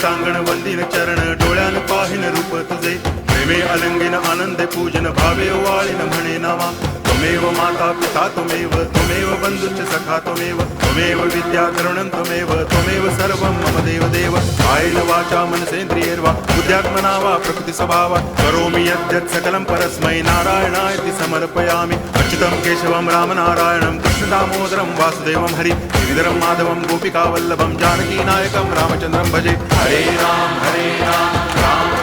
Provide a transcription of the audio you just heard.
टांगण वंदिन चरण डोळ्यान पाहिन रूप तुझे प्रेमे अलंगिन आनंदे पूजन भावे वाळीन म्हणे नावा त्वमेव माता पिता त्वमेव बंधुश्च सखा त्वमेव विद्या द्रवणं त्वमेव सर्वं मम देव कायेन वाचा मनसेन्द्रियैर्वा बुद्ध्यात्मना वा प्रकृति स्वभावात् करोमि यद्यत् सकलं परस्मै नारायणायति समर्पयामि अच्युतं केशवं रामनारायणं कृष्णदामोदरं वासुदेवं हरि गिरिधरं माधवं गोपिकावल्लभं जानकीनायकं रामचन्द्रं भजे हरे राम राम